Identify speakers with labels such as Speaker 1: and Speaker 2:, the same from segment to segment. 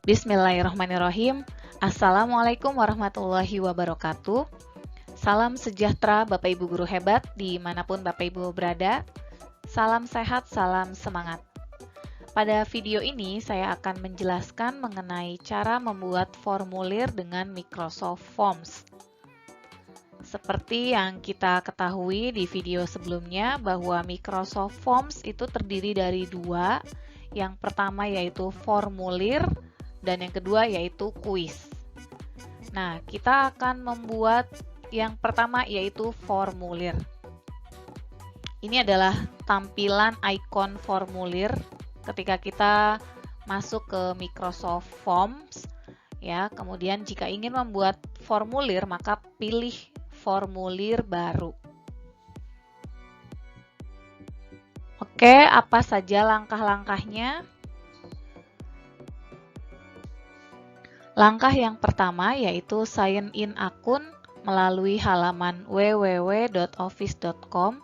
Speaker 1: Bismillahirrahmanirrahim. Assalamualaikum warahmatullahi wabarakatuh. Salam sejahtera Bapak Ibu guru hebat dimanapun Bapak Ibu berada. Salam sehat, salam semangat. Pada video ini saya akan menjelaskan mengenai cara membuat formulir dengan Microsoft Forms. Seperti yang kita ketahui di video sebelumnya bahwa Microsoft Forms itu terdiri dari dua. Yang pertama yaitu formulir dan yang kedua yaitu kuis. Nah, kita akan membuat yang pertama yaitu formulir. Ini adalah tampilan ikon formulir ketika kita masuk ke Microsoft Forms. Ya, kemudian jika ingin membuat formulir, maka pilih formulir baru. Oke, apa saja langkah-langkahnya? Langkah yang pertama yaitu sign in akun melalui halaman www.office.com.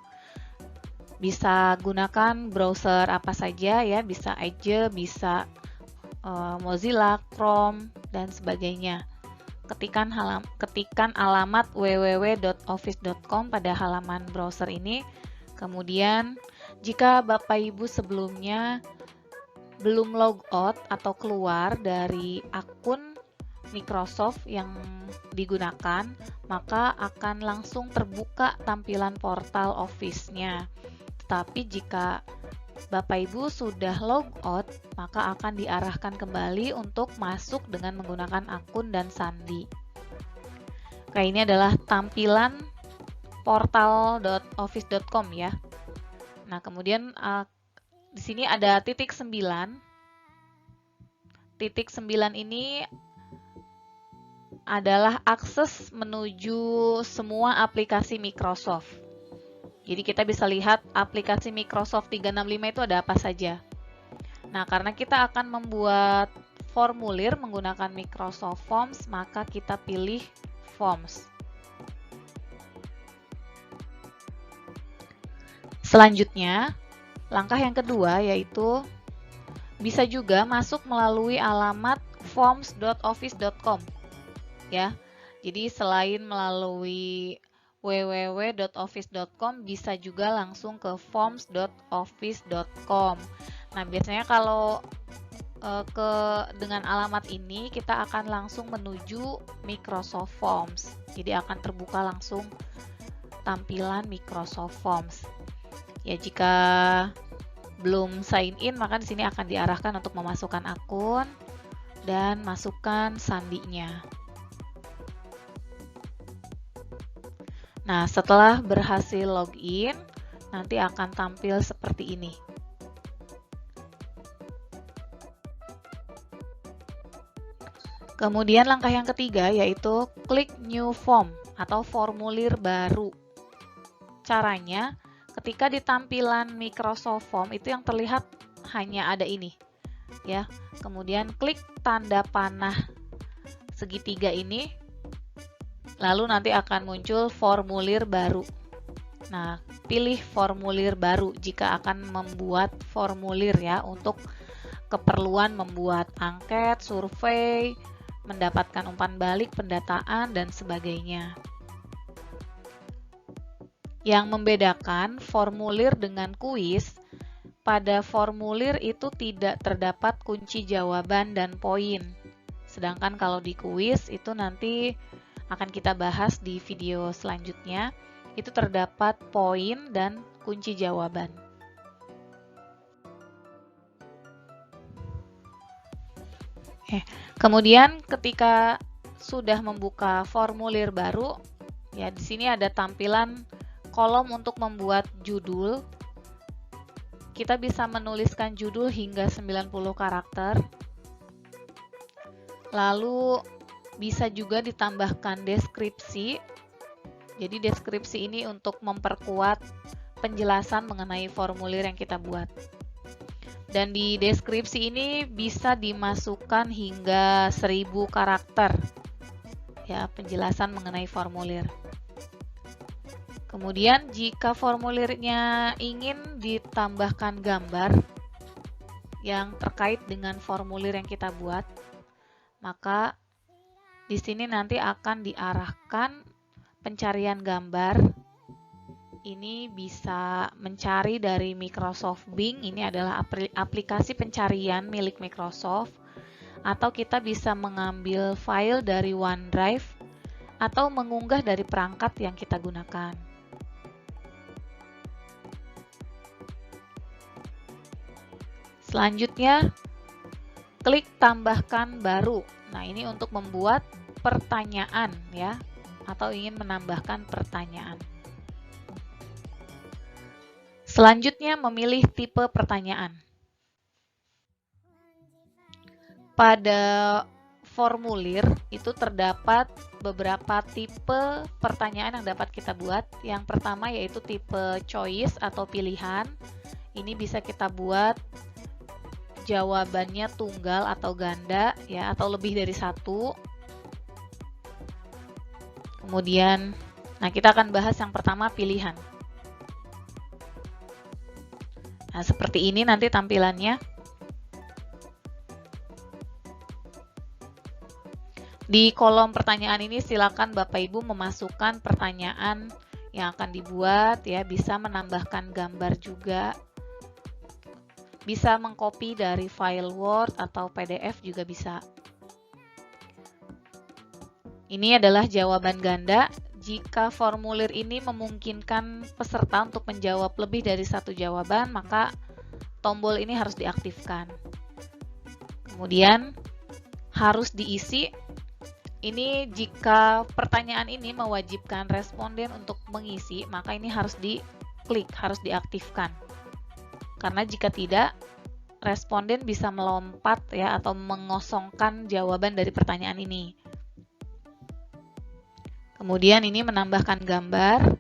Speaker 1: Bisa gunakan browser apa saja ya, bisa Edge, bisa Mozilla, Chrome, dan sebagainya. Ketikkan alamat www.office.com pada halaman browser ini. Kemudian, jika Bapak Ibu sebelumnya belum logout atau keluar dari akun Microsoft yang digunakan, maka akan langsung terbuka tampilan portal Office-nya. Tetapi jika Bapak Ibu sudah logout, maka akan diarahkan kembali untuk masuk dengan menggunakan akun dan sandi. Oke, ini adalah tampilan portal.office.com ya. Nah, kemudian di sini ada titik 9. Titik 9 ini adalah akses menuju semua aplikasi Microsoft. Jadi kita bisa lihat aplikasi Microsoft 365 itu ada apa saja. Nah, karena kita akan membuat formulir menggunakan Microsoft Forms, maka kita pilih Forms. Selanjutnya, langkah yang kedua yaitu bisa juga masuk melalui alamat forms.office.com. Ya. Jadi selain melalui www.office.com bisa juga langsung ke forms.office.com. Nah, biasanya kalau dengan alamat ini kita akan langsung menuju Microsoft Forms. Jadi akan terbuka langsung tampilan Microsoft Forms. Ya, jika belum sign in, maka di sini akan diarahkan untuk memasukkan akun dan masukkan sandinya. Nah, setelah berhasil login, nanti akan tampil seperti ini. Kemudian langkah yang ketiga yaitu klik New Form atau formulir baru. Caranya, ketika di tampilan Microsoft Form itu yang terlihat hanya ada ini. Ya. Kemudian klik tanda panah segitiga ini. Lalu nanti akan muncul formulir baru. Nah, pilih formulir baru jika akan membuat formulir ya untuk keperluan membuat angket, survei, mendapatkan umpan balik, pendataan, dan sebagainya. Yang membedakan formulir dengan kuis, pada formulir itu tidak terdapat kunci jawaban dan poin. Sedangkan kalau di kuis itu nanti akan kita bahas di video selanjutnya, itu terdapat poin dan kunci jawaban. Kemudian ketika sudah membuka formulir baru, ya di sini ada tampilan kolom untuk membuat judul. Kita bisa menuliskan judul hingga 90 karakter. Lalu bisa juga ditambahkan deskripsi. Jadi deskripsi ini untuk memperkuat penjelasan mengenai formulir yang kita buat. Dan di deskripsi ini bisa dimasukkan hingga 1000 karakter. Ya, penjelasan mengenai formulir. Kemudian jika formulirnya ingin ditambahkan gambar yang terkait dengan formulir yang kita buat, maka di sini nanti akan diarahkan pencarian gambar. Ini bisa mencari dari Microsoft Bing, ini adalah aplikasi pencarian milik Microsoft, atau kita bisa mengambil file dari OneDrive atau mengunggah dari perangkat yang kita gunakan. Selanjutnya, klik tambahkan baru. Nah, ini untuk membuat pertanyaan ya, atau ingin menambahkan pertanyaan. Selanjutnya, memilih tipe pertanyaan. Pada formulir itu terdapat beberapa tipe pertanyaan yang dapat kita buat. Yang pertama yaitu tipe choice atau pilihan. Ini bisa kita buat jawabannya tunggal atau ganda ya, atau lebih dari satu. Kemudian, nah kita akan bahas yang pertama, pilihan. Nah, seperti ini nanti tampilannya. Di kolom pertanyaan ini silakan Bapak Ibu memasukkan pertanyaan yang akan dibuat ya, bisa menambahkan gambar juga. Bisa mengcopy dari file Word atau PDF juga bisa. Ini adalah jawaban ganda. Jika formulir ini memungkinkan peserta untuk menjawab lebih dari satu jawaban, maka tombol ini harus diaktifkan. Kemudian harus diisi. Ini jika pertanyaan ini mewajibkan responden untuk mengisi, maka ini harus diklik, harus diaktifkan. Karena jika tidak, responden bisa melompat ya, atau mengosongkan jawaban dari pertanyaan ini. Kemudian ini menambahkan gambar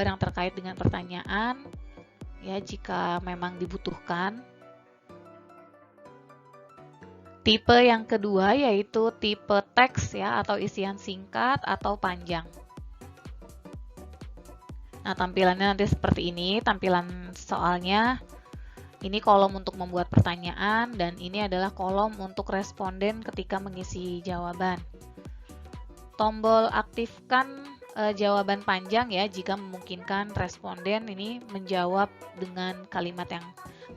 Speaker 1: yang terkait dengan pertanyaan ya, jika memang dibutuhkan. Tipe yang kedua yaitu tipe teks ya, atau isian singkat atau panjang. Nah, tampilannya nanti seperti ini, tampilan soalnya. Ini kolom untuk membuat pertanyaan dan ini adalah kolom untuk responden ketika mengisi jawaban. Tombol aktifkan jawaban panjang ya, jika memungkinkan responden ini menjawab dengan kalimat yang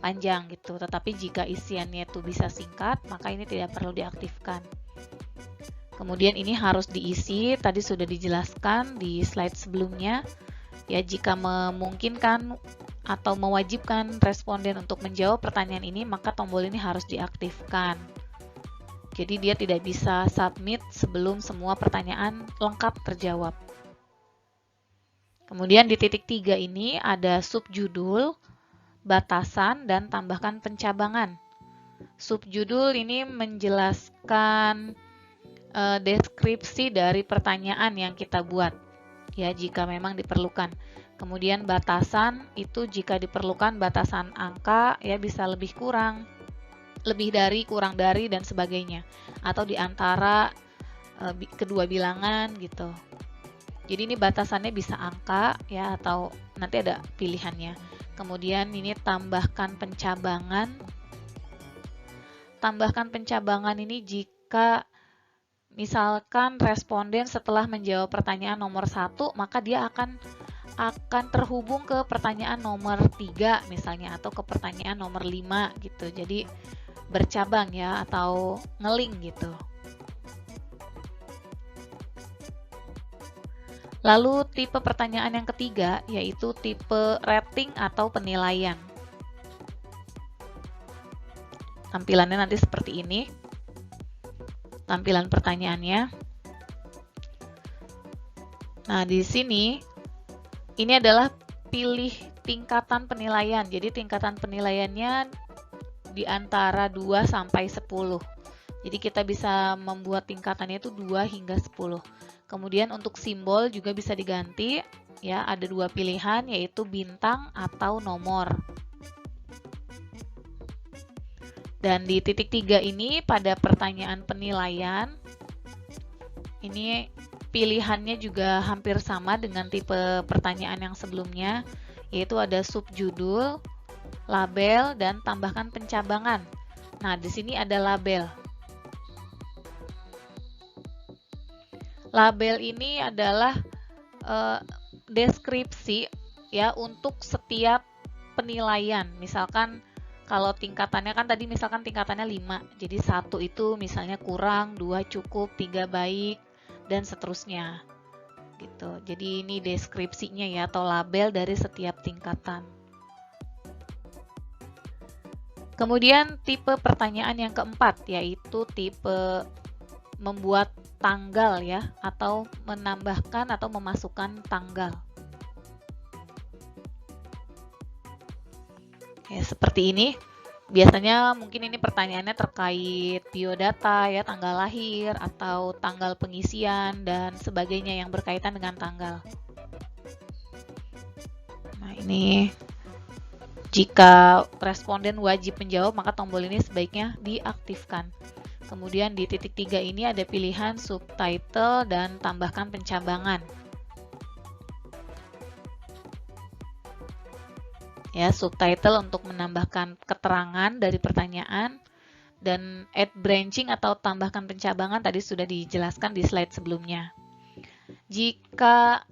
Speaker 1: panjang gitu. Tetapi jika isiannya itu bisa singkat, maka ini tidak perlu diaktifkan. Kemudian ini harus diisi, tadi sudah dijelaskan di slide sebelumnya. Ya, jika memungkinkan atau mewajibkan responden untuk menjawab pertanyaan ini, maka tombol ini harus diaktifkan. Jadi dia tidak bisa submit sebelum semua pertanyaan lengkap terjawab. Kemudian di titik 3 ini ada subjudul, batasan, dan tambahkan pencabangan. Subjudul ini menjelaskan deskripsi dari pertanyaan yang kita buat, ya jika memang diperlukan. Kemudian batasan itu jika diperlukan batasan angka ya, bisa lebih kurang, lebih dari, kurang dari, dan sebagainya. Atau di antara kedua bilangan gitu. Jadi ini batasannya bisa angka ya, atau nanti ada pilihannya. Kemudian ini tambahkan pencabangan. Tambahkan pencabangan ini jika misalkan responden setelah menjawab pertanyaan nomor 1, maka dia akan terhubung ke pertanyaan nomor 3 misalnya, atau ke pertanyaan nomor 5 gitu. Jadi bercabang ya, atau ngeling gitu. Lalu tipe pertanyaan yang ketiga yaitu tipe rating atau penilaian. Tampilannya nanti seperti ini. Tampilan pertanyaannya. Nah, di sini ini adalah pilih tingkatan penilaian. Jadi tingkatan penilaiannya di antara 2 sampai 10. Jadi kita bisa membuat tingkatannya itu 2 hingga 10. Kemudian untuk simbol juga bisa diganti ya, ada 2 pilihan yaitu bintang atau nomor. Dan di titik 3 ini pada pertanyaan penilaian ini pilihannya juga hampir sama dengan tipe pertanyaan yang sebelumnya, yaitu ada subjudul, label, dan tambahkan pencabangan. Nah, di sini ada label. Label ini adalah deskripsi ya untuk setiap penilaian. Misalkan kalau tingkatannya kan tadi misalkan tingkatannya 5. Jadi 1 itu misalnya kurang, 2 cukup, 3 baik, dan seterusnya. Gitu. Jadi ini deskripsinya ya atau label dari setiap tingkatan. Kemudian tipe pertanyaan yang keempat yaitu tipe membuat tanggal ya atau menambahkan atau memasukkan tanggal. Ya, seperti ini. Biasanya mungkin ini pertanyaannya terkait biodata ya, tanggal lahir atau tanggal pengisian dan sebagainya yang berkaitan dengan tanggal. Nah, ini jika responden wajib menjawab, maka tombol ini sebaiknya diaktifkan. Kemudian di titik 3 ini ada pilihan subtitle dan tambahkan pencabangan. Ya, subtitle untuk menambahkan keterangan dari pertanyaan, dan add branching atau tambahkan pencabangan tadi sudah dijelaskan di slide sebelumnya. Jika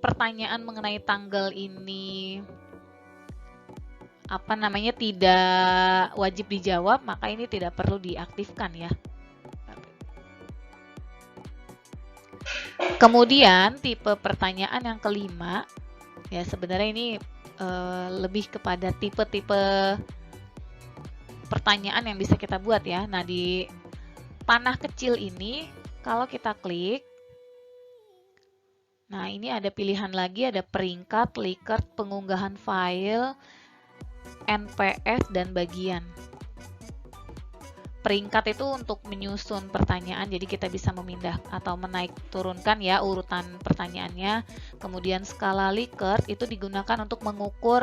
Speaker 1: pertanyaan mengenai tanggal ini tidak wajib dijawab, maka ini tidak perlu diaktifkan ya. Kemudian tipe pertanyaan yang kelima, ya sebenarnya ini lebih kepada tipe-tipe pertanyaan yang bisa kita buat ya. Nah, di panah kecil ini kalau kita klik, nah ini ada pilihan lagi, ada peringkat, Likert, pengunggahan file, NPS, dan bagian. Peringkat itu untuk menyusun pertanyaan, jadi kita bisa memindah atau menaik turunkan ya urutan pertanyaannya. Kemudian skala Likert itu digunakan untuk mengukur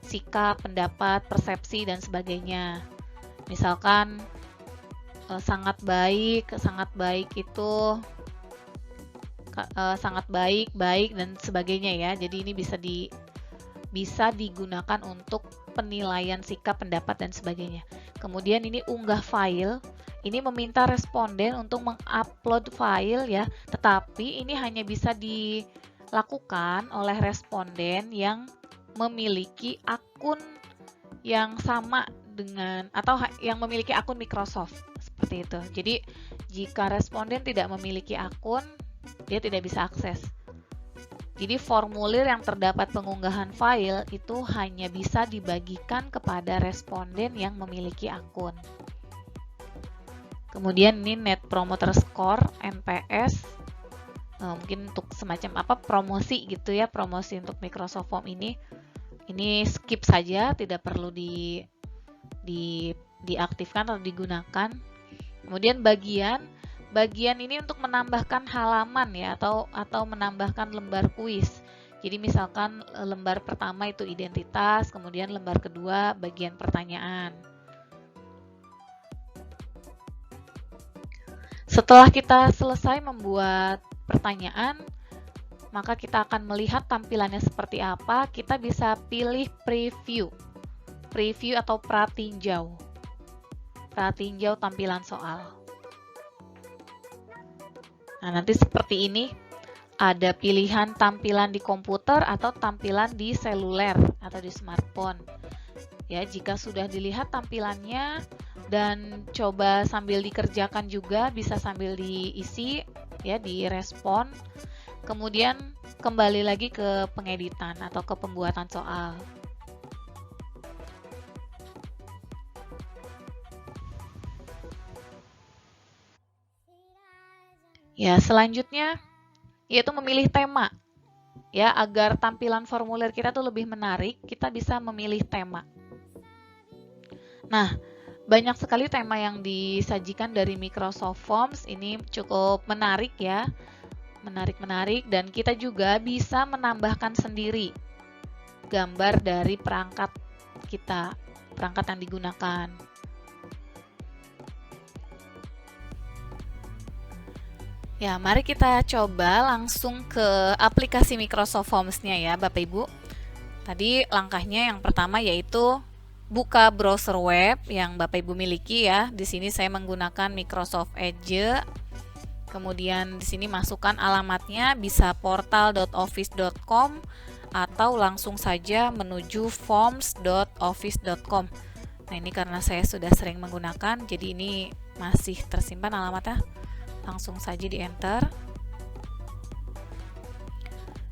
Speaker 1: sikap, pendapat, persepsi, dan sebagainya. Misalkan sangat baik itu sangat baik, dan sebagainya ya. Jadi ini bisa digunakan untuk penilaian sikap, pendapat, dan sebagainya. Kemudian ini unggah file, ini meminta responden untuk mengupload file ya, tetapi ini hanya bisa dilakukan oleh responden yang memiliki akun yang sama dengan atau yang memiliki akun Microsoft seperti itu. Jadi jika responden tidak memiliki akun, dia tidak bisa akses. Jadi formulir yang terdapat pengunggahan file itu hanya bisa dibagikan kepada responden yang memiliki akun. Kemudian ini Net Promoter Score NPS, mungkin untuk semacam promosi gitu ya, promosi untuk Microsoft Form ini skip saja, tidak perlu diaktifkan atau digunakan. Kemudian bagian ini untuk menambahkan halaman ya atau menambahkan lembar kuis. Jadi misalkan lembar pertama itu identitas, kemudian lembar kedua bagian pertanyaan. Setelah kita selesai membuat pertanyaan, maka kita akan melihat tampilannya seperti apa. Kita bisa pilih preview atau pratinjau tampilan soal. Nah, nanti seperti ini, ada pilihan tampilan di komputer atau tampilan di seluler atau di smartphone. Ya, jika sudah dilihat tampilannya dan coba sambil dikerjakan juga, bisa sambil diisi ya, direspon. Kemudian kembali lagi ke pengeditan atau ke pembuatan soal. Ya, selanjutnya yaitu memilih tema. Ya, agar tampilan formulir kita tuh lebih menarik, kita bisa memilih tema. Nah, banyak sekali tema yang disajikan dari Microsoft Forms, ini cukup menarik ya. Menarik, dan kita juga bisa menambahkan sendiri gambar dari perangkat kita, perangkat yang digunakan. Ya, mari kita coba langsung ke aplikasi Microsoft Forms-nya ya, Bapak Ibu. Tadi langkahnya yang pertama yaitu buka browser web yang Bapak Ibu miliki ya. Di sini saya menggunakan Microsoft Edge. Kemudian di sini masukkan alamatnya, bisa portal.office.com atau langsung saja menuju forms.office.com. Nah, ini karena saya sudah sering menggunakan, jadi ini masih tersimpan alamatnya. Langsung saja di enter.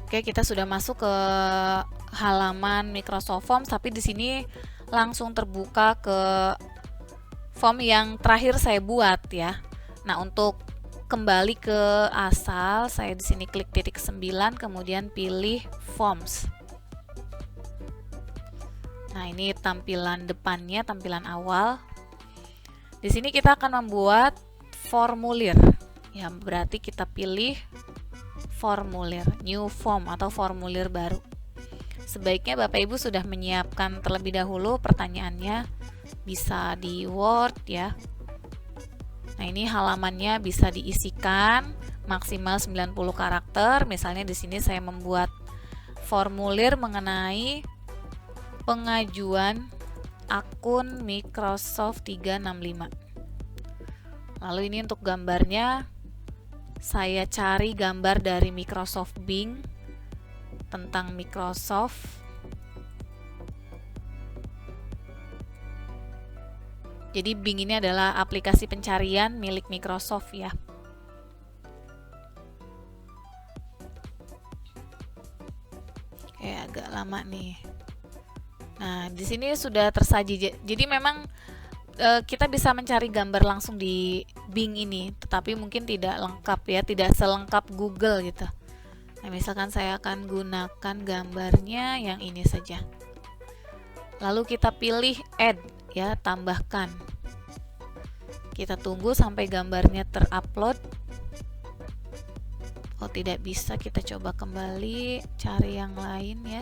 Speaker 1: Oke, kita sudah masuk ke halaman Microsoft Forms, tapi di sini langsung terbuka ke form yang terakhir saya buat ya. Nah, untuk kembali ke asal, saya di sini klik titik 9, kemudian pilih Forms. Nah, ini tampilan depannya, tampilan awal. Di sini kita akan membuat formulir. Ya, berarti kita pilih formulir, new form atau formulir baru. Sebaiknya Bapak Ibu sudah menyiapkan terlebih dahulu pertanyaannya, bisa di Word ya. Nah, ini halamannya bisa diisikan maksimal 90 karakter. Misalnya di sini saya membuat formulir mengenai pengajuan akun Microsoft 365. Lalu ini untuk gambarnya, saya cari gambar dari Microsoft Bing tentang Microsoft. Jadi Bing ini adalah aplikasi pencarian milik Microsoft ya. Oke, agak lama nih. Nah, di sini sudah tersaji. Jadi memang kita bisa mencari gambar langsung di Bing ini, tetapi mungkin tidak lengkap ya, tidak selengkap Google gitu. Nah, misalkan saya akan gunakan gambarnya yang ini saja. Lalu kita pilih add ya, tambahkan. Kita tunggu sampai gambarnya terupload. Oh, tidak bisa, kita coba kembali cari yang lain ya.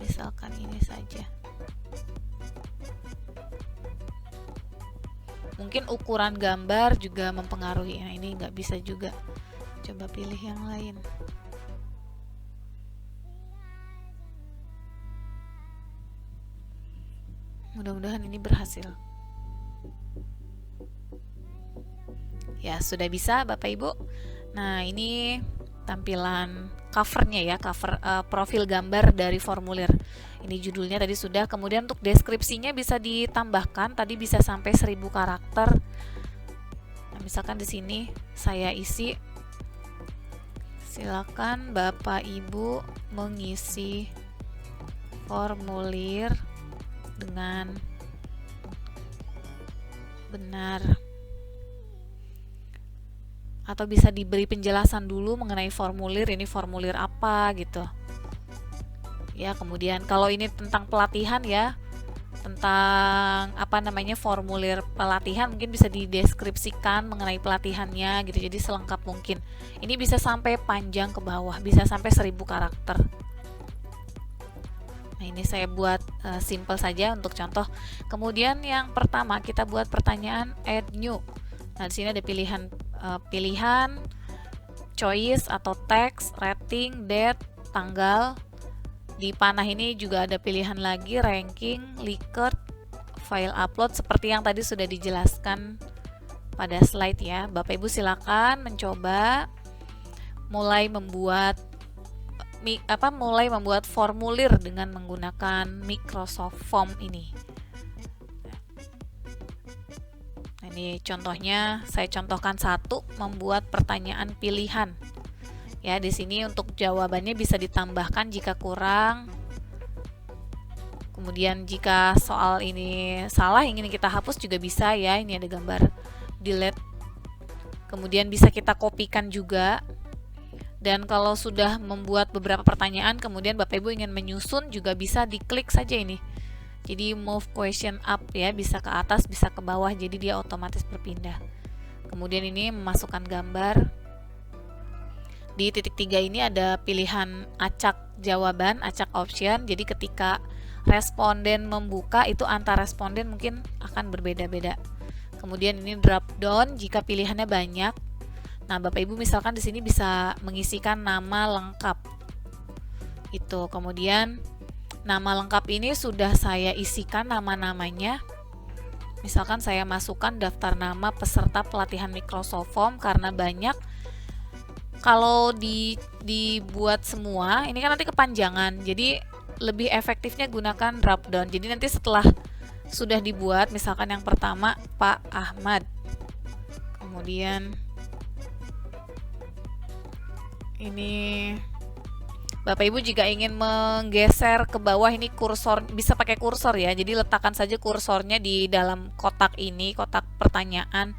Speaker 1: Misalkan ini saja. Mungkin ukuran gambar juga mempengaruhi. Nah, ini nggak bisa juga. Coba pilih yang lain. Mudah-mudahan ini berhasil. Ya, sudah bisa Bapak Ibu. Nah, ini tampilan covernya ya, cover profil gambar dari formulir. Ini judulnya tadi sudah. Kemudian untuk deskripsinya bisa ditambahkan, tadi bisa sampai 1000 karakter. Nah, misalkan di sini saya isi, silakan Bapak Ibu mengisi formulir dengan benar. Atau bisa diberi penjelasan dulu mengenai formulir, ini formulir apa gitu. Ya, kemudian kalau ini tentang pelatihan ya, tentang formulir pelatihan, mungkin bisa dideskripsikan mengenai pelatihannya gitu. Jadi selengkap mungkin. Ini bisa sampai panjang ke bawah, bisa sampai 1000 karakter. Nah, ini saya buat simple saja untuk contoh. Kemudian yang pertama kita buat pertanyaan add new. Nah, di sini ada pilihan choice atau text, rating, date, tanggal. Di panah ini juga ada pilihan lagi ranking, Likert, file upload seperti yang tadi sudah dijelaskan pada slide ya. Bapak Ibu silakan mencoba mulai membuat formulir dengan menggunakan Microsoft Form ini. Nah, ini contohnya, saya contohkan satu, membuat pertanyaan pilihan. Ya, di sini untuk jawabannya bisa ditambahkan jika kurang. Kemudian jika soal ini salah ingin kita hapus juga bisa ya. Ini ada gambar delete. Kemudian bisa kita kopikan juga. Dan kalau sudah membuat beberapa pertanyaan, kemudian Bapak Ibu ingin menyusun juga bisa diklik saja ini. Jadi move question up ya, bisa ke atas, bisa ke bawah, jadi dia otomatis berpindah. Kemudian ini memasukkan gambar. Di titik 3 ini ada pilihan acak jawaban, acak option. Jadi ketika responden membuka, itu antar responden mungkin akan berbeda-beda. Kemudian ini drop down jika pilihannya banyak. Nah, Bapak Ibu misalkan di sini bisa mengisikan nama lengkap. Itu. Kemudian nama lengkap ini sudah saya isikan nama-namanya. Misalkan saya masukkan daftar nama peserta pelatihan Microsoft Form karena banyak. Kalau dibuat semua, ini kan nanti kepanjangan. Jadi lebih efektifnya gunakan drop down. Jadi nanti setelah sudah dibuat, misalkan yang pertama Pak Ahmad. Kemudian ini Bapak Ibu jika ingin menggeser ke bawah, ini kursor bisa pakai kursor ya. Jadi letakkan saja kursornya di dalam kotak ini, kotak pertanyaan.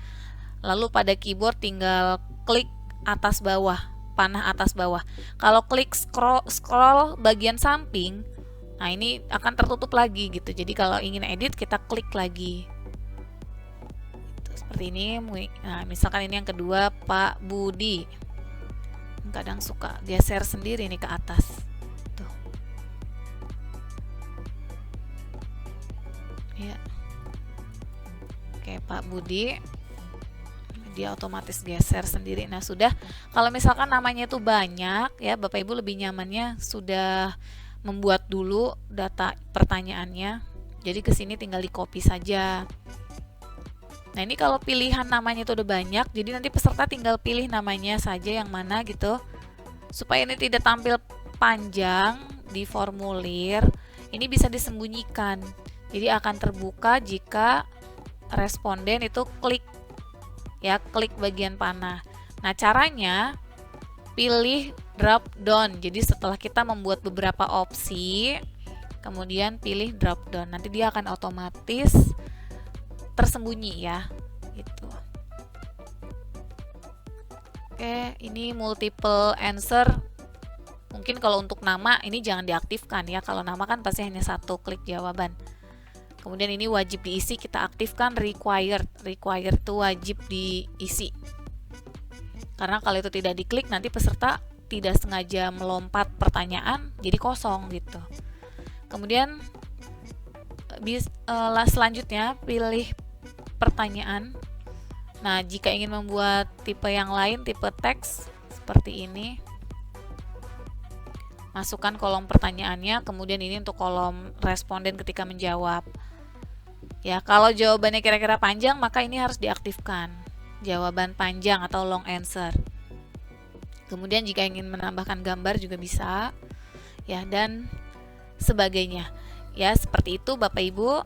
Speaker 1: Lalu pada keyboard tinggal klik atas bawah, panah atas bawah. Kalau klik scroll bagian samping, nah ini akan tertutup lagi gitu. Jadi kalau ingin edit kita klik lagi. Seperti ini. Nah, misalkan ini yang kedua Pak Budi. Kadang suka geser sendiri nih ke atas. Tuh. Ya. Oke, Pak Budi. Dia otomatis geser sendiri. Nah, sudah. Kalau misalkan namanya itu banyak ya, Bapak Ibu lebih nyamannya sudah membuat dulu data pertanyaannya. Jadi ke sini tinggal di copy saja. Nah, ini kalau pilihan namanya itu udah banyak, jadi nanti peserta tinggal pilih namanya saja yang mana gitu. Supaya ini tidak tampil panjang di formulir, ini bisa disembunyikan. Jadi akan terbuka jika responden itu klik ya, klik bagian panah. Nah, caranya pilih drop down. Jadi setelah kita membuat beberapa opsi, kemudian pilih drop down. Nanti dia akan otomatis tersembunyi ya, gitu. Oke, ini multiple answer. Mungkin kalau untuk nama ini jangan diaktifkan ya. Kalau nama kan pasti hanya satu klik jawaban. Kemudian ini wajib diisi, kita aktifkan required. Required itu wajib diisi. Karena kalau itu tidak diklik nanti peserta tidak sengaja melompat pertanyaan jadi kosong gitu. Kemudian selanjutnya pilih pertanyaan. Nah, jika ingin membuat tipe yang lain, tipe teks seperti ini, masukkan kolom pertanyaannya, kemudian ini untuk kolom responden ketika menjawab. Ya, kalau jawabannya kira-kira panjang, maka ini harus diaktifkan. Jawaban panjang atau long answer. Kemudian jika ingin menambahkan gambar juga bisa. Ya, dan sebagainya. Ya, seperti itu Bapak Ibu.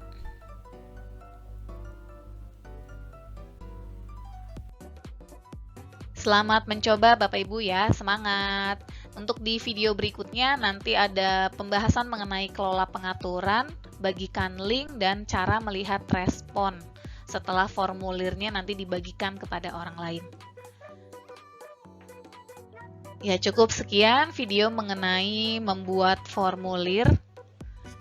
Speaker 1: Selamat mencoba Bapak Ibu ya, semangat. Untuk di video berikutnya nanti ada pembahasan mengenai kelola pengaturan, bagikan link, dan cara melihat respon setelah formulirnya nanti dibagikan kepada orang lain. Ya, cukup sekian video mengenai membuat formulir.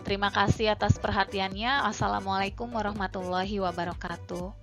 Speaker 1: Terima kasih atas perhatiannya. Wassalamualaikum warahmatullahi wabarakatuh.